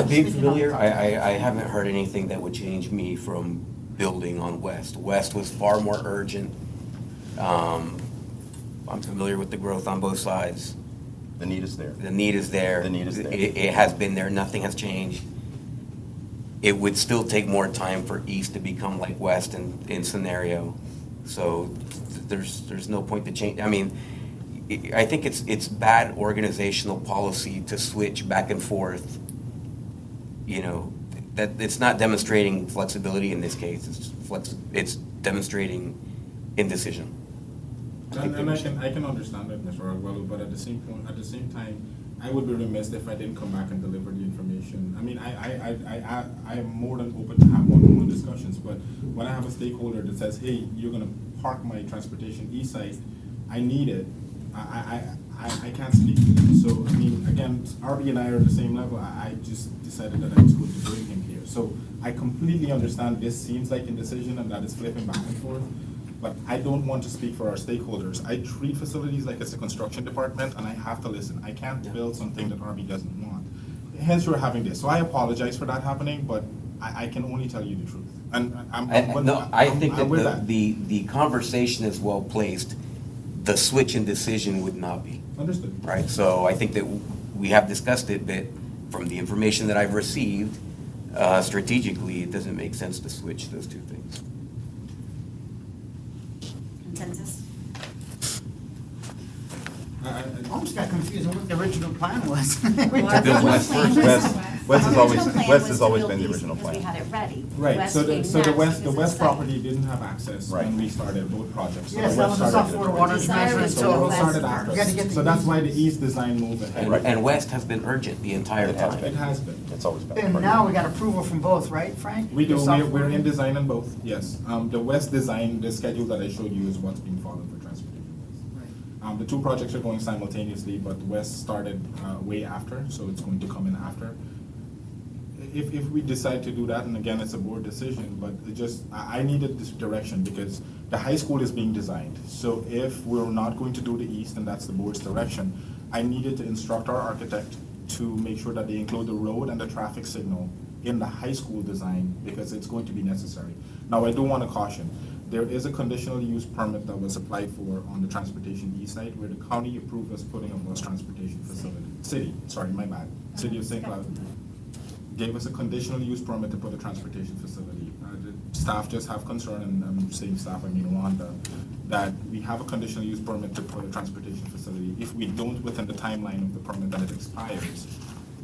Being familiar, I haven't heard anything that would change me from building on West. West was far more urgent. I'm familiar with the growth on both sides. The need is there. The need is there. The need is there. It has been there. Nothing has changed. It would still take more time for East to become like West in scenario. So there's no point to change. I mean, I think it's bad organizational policy to switch back and forth. You know, that it's not demonstrating flexibility in this case. It's demonstrating indecision. And I can understand that, Mr. Arguello, but at the same time, I would be remiss if I didn't come back and deliver the information. I mean, I am more than open to have one-on-one discussions, but when I have a stakeholder that says, hey, you're gonna park my transportation east side, I need it. I can't speak to them. So, I mean, again, RB and I are at the same level. I just decided that I was going to bring him here. So I completely understand this seems like indecision and that it's flipping back and forth, but I don't want to speak for our stakeholders. I treat facilities like it's a construction department, and I have to listen. I can't build something that RB doesn't want. Hence, we're having this. So I apologize for that happening, but I can only tell you the truth. And I think I'm with that the conversation is well placed. The switch in decision would not be. Understood. Right, so I think that we have discussed it, but from the information that I've received, strategically, it doesn't make sense to switch those two things. Consensus? I almost got confused on what the original plan was. Well, our build original West plan first. was- West has our always- original plan West was has to always build been the these original because we plan. had it ready. Right, West so the came West next because it's property like- didn't have access Right. when we started both projects. So Yes, the that West was a started- soft water Desire management was So to we go until. both started West after. You gotta get the So that's east. why the east design moved ahead. And West has been urgent the entire It has time. It has been. It's always been. And now we got approval from both, right, Frank? We do, The soft we're water? in design on both, yes. The West design, the schedule that I showed you is what's being followed for transportation. Right. The two projects are going simultaneously, but West started way after, so it's going to come in after. If we decide to do that, and again, it's a board decision, but it just, I needed this direction because the high school is being designed. So if we're not going to do the east, and that's the board's direction, I needed to instruct our architect to make sure that they include the road and the traffic signal in the high school design because it's going to be necessary. Now, I do want to caution, there is a conditional use permit that was applied for on the transportation east side where the county approved us putting a bus transportation facility. City of St. Cloud gave us a conditional use permit to put a transportation facility. The staff just have concern, and I'm saying staff, I mean Rhonda, that we have a conditional use permit to put a transportation facility. If we don't within the timeline of the permit that it expires,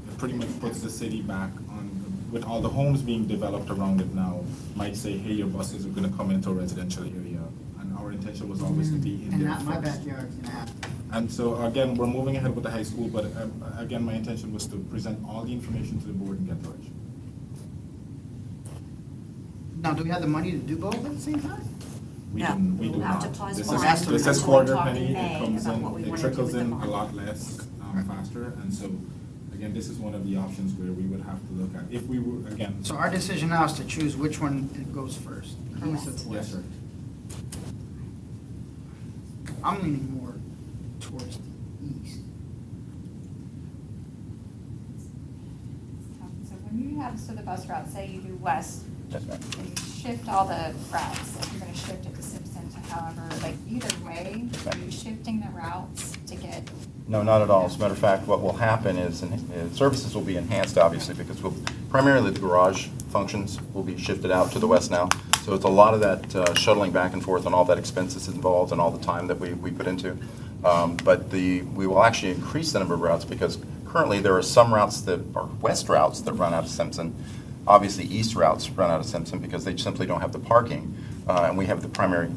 it pretty much puts the city back on, with all the homes being developed around it now, might say, hey, your buses are gonna come into a residential area. And our intention was always to be in And there not my first. backyard's gonna happen. And so, again, we're moving ahead with the high school, but again, my intention was to present all the information to the board and get direction. Now, do we have the money to do both at the same time? We No, we do we'll have not. to pause This one is until This we is talk quarter in penny, May it comes about what we in, it wanna do trickles with the in a bond. lot less, faster, and so, again, this is one of the options where we would have to look at, if we were, again. So our decision now is to choose which one goes first. East or Correct. Yes, west. sir. I'm leaning more towards the east. So when you have, so the bus route, say you do west, Yes, ma'am. and you shift all the routes, like you're gonna shift it to Simpson to however, like either way, are you shifting the routes to get? No, not at all. As a matter of fact, what will happen is, services will be enhanced, obviously, because primarily the garage functions will be shifted out to the west now. So it's a lot of that shuttling back and forth and all that expenses involved and all the time that we put into. But we will actually increase the number of routes because currently there are some routes that are west routes that run out of Simpson. Obviously, east routes run out of Simpson because they simply don't have the parking. And we have the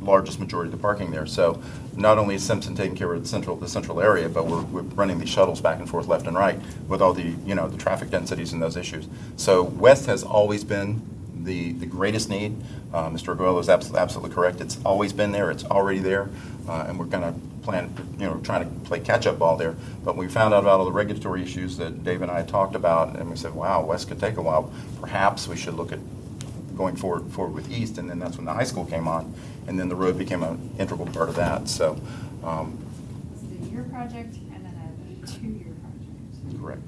largest majority of the parking there. So not only is Simpson taking care of the central area, but we're running these shuttles back and forth left and right with all the, the traffic densities and those issues. So west has always been the greatest need. Mr. Osceola is absolutely correct. It's always been there. It's already there. And we're going to plan, trying to play catch-up ball there. But we found out about all the regulatory issues that Dave and I talked about, and we said, wow, west could take a while. Perhaps we should look at going forward with east, and then that's when the high school came on, and then the road became an integral part of that. So, Was it a year project and then a 2-year project? correct.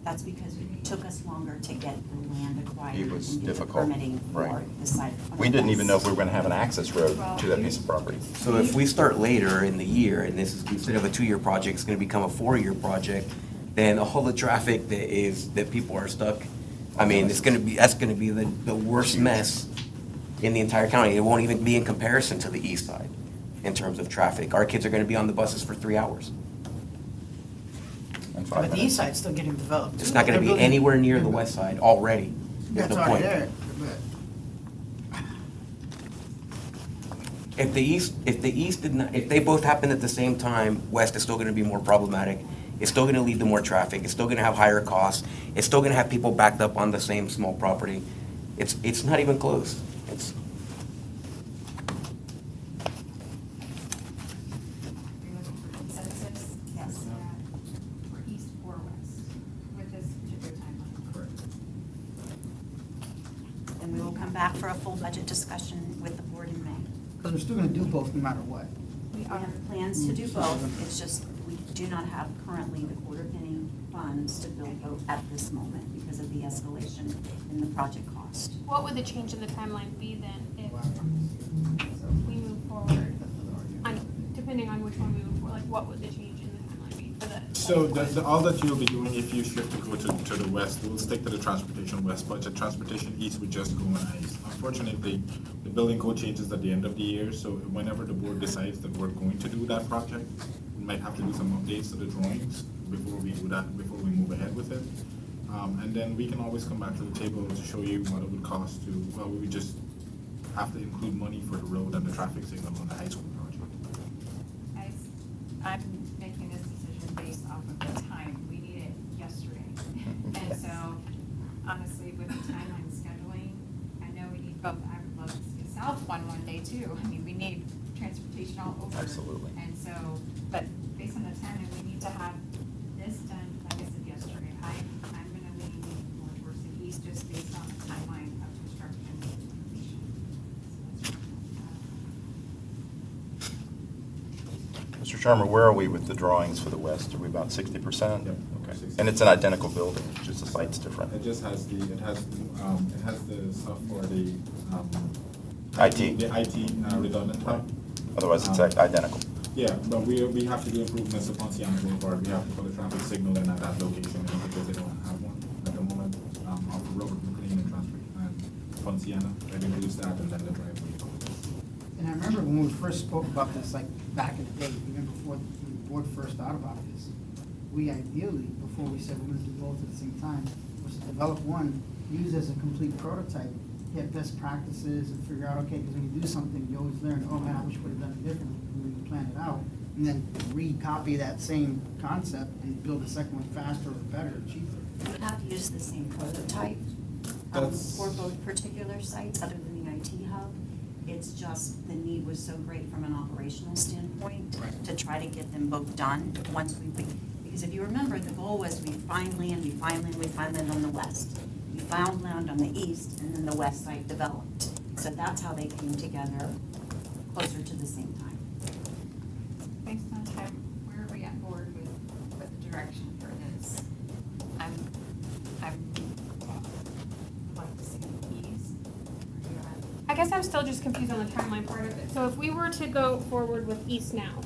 That's because it took us longer to get the land acquired. It was and get the difficult, permitting for right. the site. We didn't even know if we were going to have an access road to that piece of property. So if we start later in the year, and this is, instead of a 2-year project, it's gonna become a 4-year project, then all the traffic that people are stuck, I mean, that's gonna be the worst mess in the entire county. It won't even be in comparison to the east side in terms of traffic. Our kids are gonna be on the buses for 3 hours. And 5 But the minutes. east side's still getting developed. It's not gonna They're be building- anywhere near the west side already, is That's the already point. there, but If the east did not, if they both happened at the same time, west is still gonna be more problematic. It's still gonna lead to more traffic. It's still gonna have higher costs. It's still gonna have people backed up on the same small property. It's not even close. It's, Are you looking for consensus then we will come back for a full budget discussion with the board in May. Because we're still gonna do both no matter what. We have plans to do both, it's just, we do not have currently the quarter penny funds to build both at this moment because of the escalation in the project cost. What would the change in the timeline be then if we move forward? Depending on which one we move forward, like what would the change in the timeline be for the? So all that you'll be doing if you shift to go to the west, we'll stick to the transportation west budget. Transportation east would just go on ice. Unfortunately, the building code changes at the end of the year, so whenever the board decides that we're going to do that project, we might have to do some updates to the drawings before we do that, before we move ahead with it. And then we can always come back to the table to show you what it would cost to, well, we would just have to include money for the road and the traffic signal on the high school project. I'm making this decision based off of the time. We need it yesterday. And so honestly, with the timeline scheduling, I know we need both. I would love to see South one day too. I mean, we need transportation all over. Absolutely. And so, but based on the timeline, we need to have this done, like I said yesterday. I'm gonna lean more towards the east just based on the timeline of construction and completion. So that's Mr. Sharma, where are we with the drawings for the west? Are we about 60%? Yep. Okay. 60%. And it's an identical building, just the site's different. It just has it has the stuff for the, IT. The IT redundant type. Otherwise, it's identical. Yeah, but we have to do improvements to Ponciano Boulevard. We have to put a traffic signal in at that location because they don't have one at the moment. Off of Robert McLean and Ponciano, they reduce that and then the driveway. And I remember when we first spoke about this, like back in the day, even before the board first thought about this, we ideally, before we said we're gonna do both at the same time, was to develop one, use as a complete prototype, get best practices and figure out, okay, because when you do something, you always learn, oh man, I wish we would have done it differently when we planned it out. And then recopy that same concept and build a second one faster or better or cheaper. We would have to use the same prototype That's- for both particular sites, other than the IT hub. It's just the need was so great from an operational standpoint to try to get them both done once because if you remember, the goal was we find land on the west. We found land on the east, and then the west side developed. So that's how they came together closer to the same time. based on time, where are we at board with the direction for this? I'm like to see ease. I guess I'm still just confused on the timeline part of it. So if we were to go forward with east now,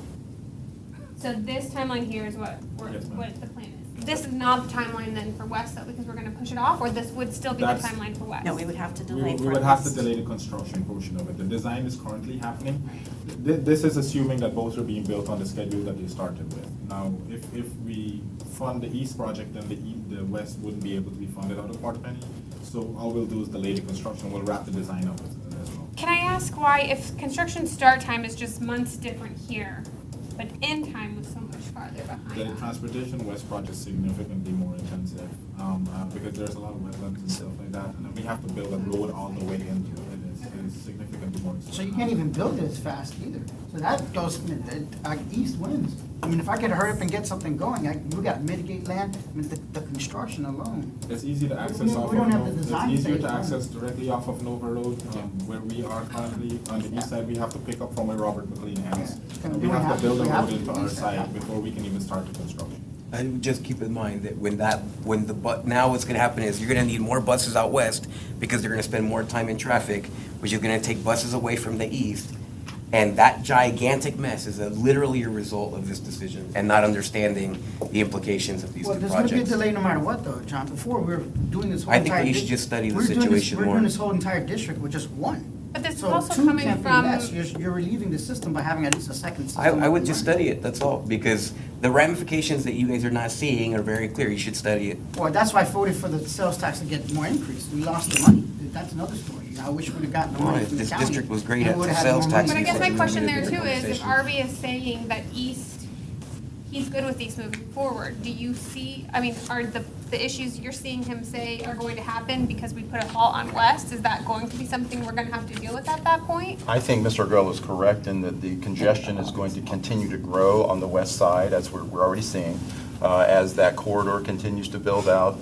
so this timeline here is what Yes, ma'am. what the plan is. This is not the timeline then for west though, because we're gonna push it off, or this would still be the That's- timeline for west? No, we would have to We delay would- for we would have to this. delay the construction portion of it. The design is currently happening. This is assuming that both are being built on the schedule that they started with. Now, if we fund the east project, then the west wouldn't be able to be funded out of Port Penny. So all we'll do is delay the construction. We'll wrap the design up as well. Can I ask why, if construction start time is just months different here, but end time was so much farther The behind us? transportation west project is significantly more intensive, because there's a lot of wetlands and stuff like that, and then we have to build a road all the way into it. It is significantly more expensive. So you can't even build it as fast either. So that goes, east wins. I mean, if I could hurry up and get something going, we got to mitigate land, I mean, the construction alone. It's easy to access We off don't of, have the It's design easier phase to done. access directly off of Nova Road, where we are currently. On the east side, we have to pick up from where Robert McLean ends. Yeah. And we have to build a We have road to into do our that. site before we can even start the construction. And just keep in mind that now what's gonna happen is you're gonna need more buses out west because they're gonna spend more time in traffic, which is gonna take buses away from the east. And that gigantic mess is literally a result of this decision and not understanding the implications of these Well, two there's gonna be a projects. delay no matter what though, John. Before, we were doing this whole I entire. think we should dis- just study the we're doing this- situation We're more. doing this whole entire district with just one. But this is So also two coming can't be from- less. You're relieving the system by having at least a second system. I would just study it, that's all, because the ramifications that you guys are not seeing are very clear. You should study it. Well, that's why I voted for the sales tax to get more increase. We lost the money. That's another story. I wish we'd have gotten the Well, money if from the this county. district was great and at we the would've had sales more tax, money. But I guess my It's question there a too different is, if conversation. RV is saying that east, he's good with these moving forward, do you see, I mean, are the issues you're seeing him say are going to happen because we put a halt on west? Is that going to be something we're gonna have to deal with at that point? I think Mr. Argel is correct in that the congestion is going to continue to grow on the west side, as we're already seeing, as that corridor continues to build out.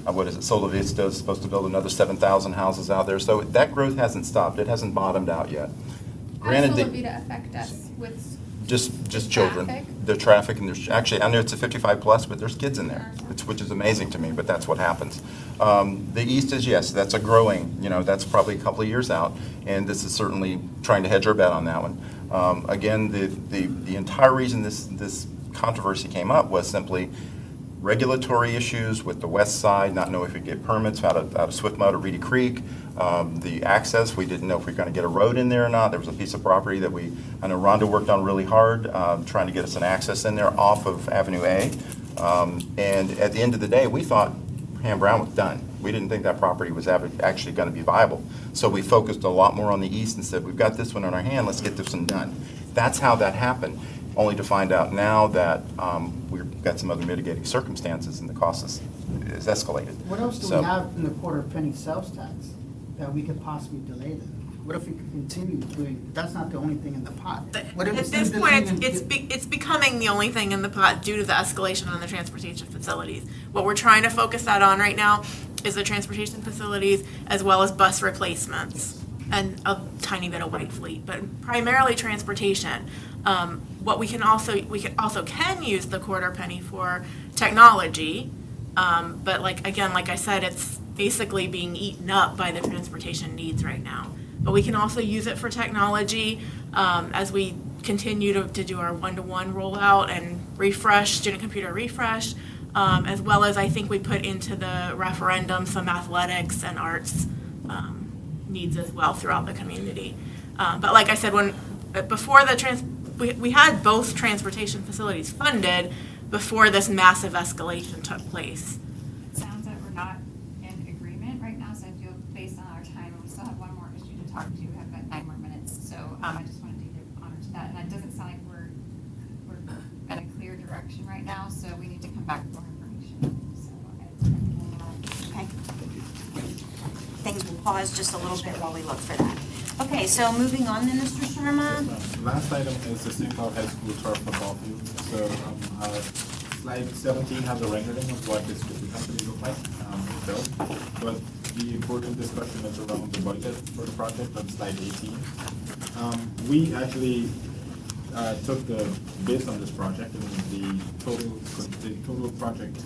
what is it, Sola Vista is supposed to build another 7,000 houses out there. So that growth hasn't stopped. It hasn't bottomed out yet. How Granted, does the- Solavita affect us with just children. traffic? The traffic, and there's, actually, I know it's a 55 plus, but there's kids in there, which is amazing to me, but that's what happens. The east is, yes, that's a growing, that's probably a couple of years out, and this is certainly trying to hedge our bet on that one. Again, the entire reason this controversy came up was simply regulatory issues with the west side, not knowing if we'd get permits out of Swift Mud or Reedy Creek. The access, we didn't know if we were going to get a road in there or not. There was a piece of property that I know Rhonda worked on really hard, trying to get us an access in there off of Avenue A. And at the end of the day, we thought Ham Brown was done. We didn't think that property was actually going to be viable. So we focused a lot more on the east and said, we've got this one in our hand, let's get this one done. That's how that happened, only to find out now that we've got some other mitigating circumstances and the cost is escalated. What else do So- we have in the quarter penny sales tax that we could possibly delay then? What if we could continue doing, that's not the only thing in the pot. What if At instead this of point, delaying it's becoming the only thing in the pot due to the escalation on the transportation facilities. What we're trying to focus that on right now is the transportation facilities as well as bus replacements and a tiny bit of white fleet, but primarily transportation. What we can also use the quarter penny for technology, but like I said, it's basically being eaten up by the transportation needs right now. But we can also use it for technology as we continue to do our one-to-one rollout and refresh, student computer refresh, as well as I think we put into the referendum some athletics and arts needs as well throughout the community. But like I said, we had both transportation facilities funded before this massive escalation took place. It sounds like we're not in agreement right now, so I feel based on our time, we still have one more issue to talk to. We have about 9 more minutes, so I just wanted to give honor to that. And it doesn't sound like we're in a clear direction right now, so we need to come back with more information. So Okay. Things will pause just a little bit while we look for that. Okay, so moving on then, Mr. Sharma. Last item is the St. Cloud High School turf football field. So slide 17 has a rendering of what this could potentially look like built. But the important discussion is around the budget for the project on slide 18. We actually took based on this project, and the total project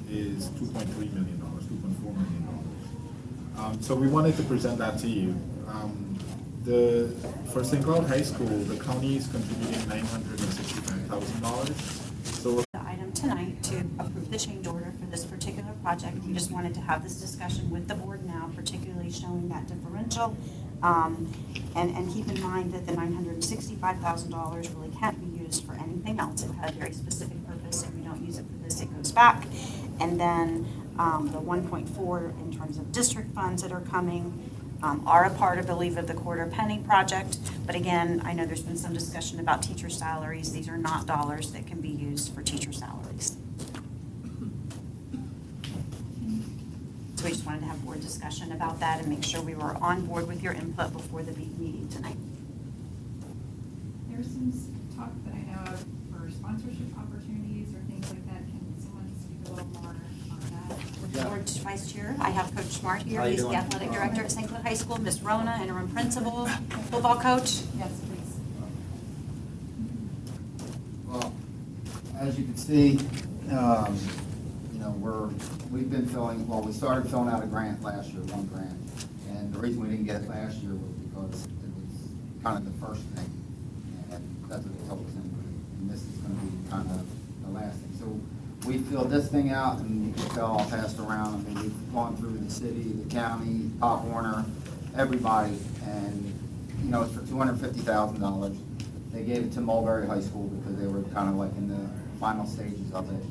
is $2.3 million, $2.4 million. So we wanted to present that to you. For St. Cloud High School, the county is contributing $965,000. So The item tonight to approve the change order for this particular project. We just wanted to have this discussion with the board now, particularly showing that differential. And keep in mind that the $965,000 really can't be used for anything else. It had a very specific purpose. If we don't use it for this, it goes back. And then the 1.4 in terms of district funds that are coming are a part, I believe, of the quarter penny project. But again, I know there's been some discussion about teacher salaries. These are not dollars that can be used for teacher salaries. So we just wanted to have board discussion about that and make sure we were on board with your input before the meeting tonight. there's some talk that I know of for sponsorship opportunities or things like that. Can someone speak a little more on that? With the board vice chair, I have Coach Smart here. How you He's the doing? athletic director at St. Cloud High School. Miss Rona, interim principal, football coach. Yes, please. Well, as you can see, we've been we started filling out a grant last year, one grant. And the reason we didn't get it last year was because it was kind of the first thing. And that's what they told us anyway. And this is going to be kind of the last thing. So we filled this thing out, and you can tell I'll pass it around. I mean, we've gone through the city, the county, Pop Warner, everybody, and, it's for $250,000. They gave it to Mulberry High School because they were kind of like in the final stages of it.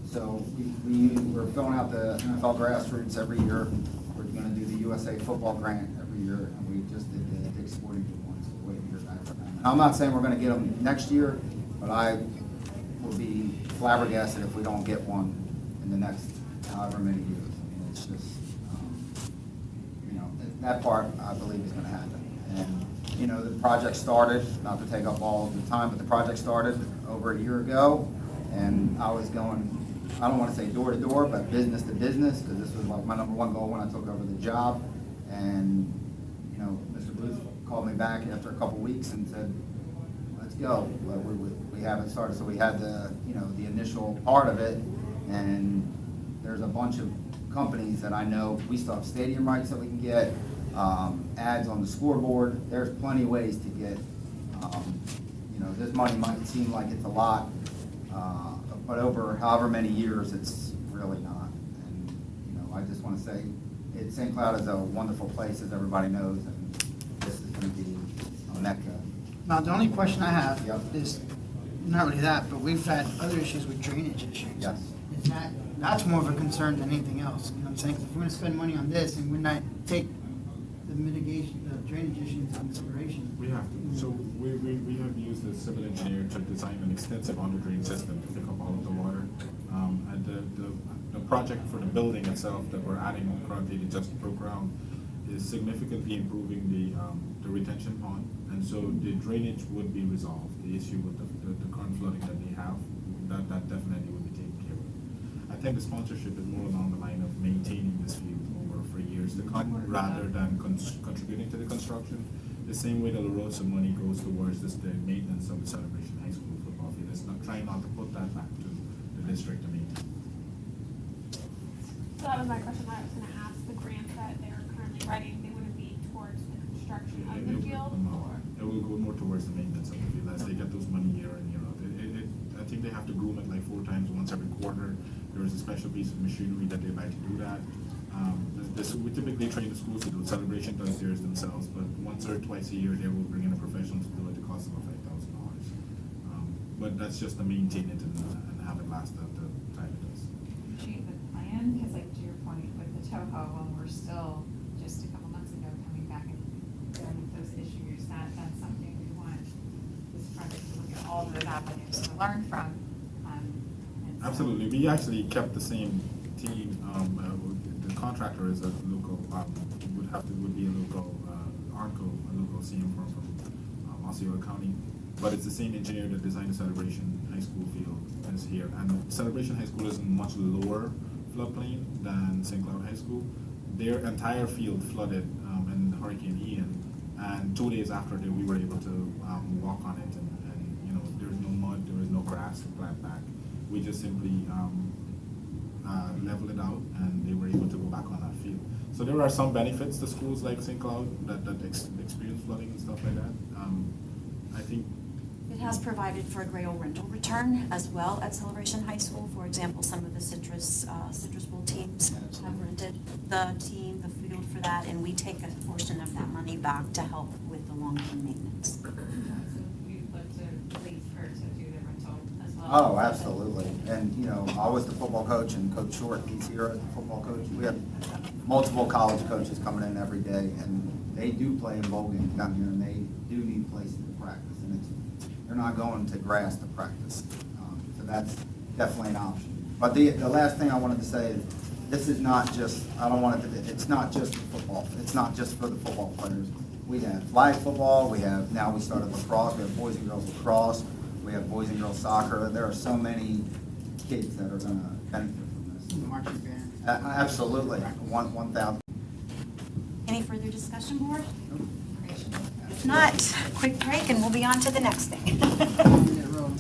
So we're filling out the NFL grassroots every year. We're going to do the USA football grant every year, and we just did the Dick's Sporting Goods one, so we're waiting to hear back from them. And I'm not saying we're going to get them next year, but I will be flabbergasted if we don't get one in the next however many years. I mean, it's just, that part I believe is going to happen. And, the project started, not to take up all of the time, but the project started over a year ago, and I I don't wanna say door to door, but business to business, because this was like my number one goal when I took over the job. And, you know, Mr. Booth called me back after a couple weeks and said, let's go. Well, we haven't started, so we had the, you know, the initial part of it, and there's a bunch of companies that I know, we still have stadium rights that we can get, ads on the scoreboard, there's plenty of ways to get, you know, this money might seem like it's a lot, but over however many years, it's really not. And, you know, I just want to say, St. Cloud is a wonderful place, as everybody knows, and this is going to be a mecca. Now, the only question I have Yep. is, not really that, but we've had other issues with drainage issues. Yes. Is that's more of a concern than anything else, you know what I'm saying? 'Cause if we're gonna spend money on this and we're not take the mitigation, the drainage issues into consideration. We have to. So we have used a civil engineer to design an extensive under-drain system to pick up all of the water. And the project for the building itself that we're adding currently to just broke ground is significantly improving the retention pond. And so the drainage would be resolved. The issue with the current flooding that they have, that definitely would be taken care of. I think the sponsorship is more along the line of maintaining this field for years to come, rather than contributing to the construction. The same way the La Rosa money goes towards the maintenance of the Celebration High School football field. It's not trying not to put that back to the district to maintain. So that was my question, I was gonna ask, the grant that they're currently writing, they wouldn't be towards the construction of the field, or? It will go more towards the maintenance of the field as they get those money year in, year out. I think they have to groom it like 4 times, once every quarter. There is a special piece of machinery that they buy to do that. We typically train the schools to do it. Celebration does theirs themselves, but once or twice a year, they will bring in a professional to do it. It costs about $5,000. But that's just to maintain it and have it last the time it does. Appreciate the plan, because like to your point with the Toho, when we're still just a couple months ago coming back and dealing with those issues, that's something we want this project to look at all those avenues to learn from. And so- Absolutely. We actually kept the same team. The contractor is a local, would be a local, Arco, a local CM firm from Osceola County. But it's the same engineer that designed the Celebration High School field is here. And Celebration High School is in much lower floodplain than St. Cloud High School. Their entire field flooded in Hurricane Ian. And 2 days after that, we were able to walk on it, and you know, there's no mud, there is no grass to plant back. We just simply leveled it out, and they were able to go back on that field. So there are some benefits to schools like St. Cloud that experience flooding and stuff like that. I think It has provided for a grail rental return as well at Celebration High School. For example, some of the Citrus Bowl teams have rented the field for that, and we take a portion of that money back to help with the long-term maintenance. So we'd look to lease her to do the rental as well. Oh, absolutely. And, you know, I was the football coach, and Coach Short, he's here as the football coach. We have multiple college coaches coming in every day, and they do play in bowl games down here, and they do need places to practice. And they're not going to grass to practice. So that's definitely an option. But the last thing I wanted to say is, this is not just, I don't want it to, it's not just football. It's not just for the football players. We have flag football, now we started lacrosse, we have boys and girls lacrosse, we have boys and girls soccer. There are so many kids that are gonna benefit from this. Marching band. Absolutely, 1,000. Any further discussion, board? If not, quick break and we'll be on to the next thing. Yeah, roll.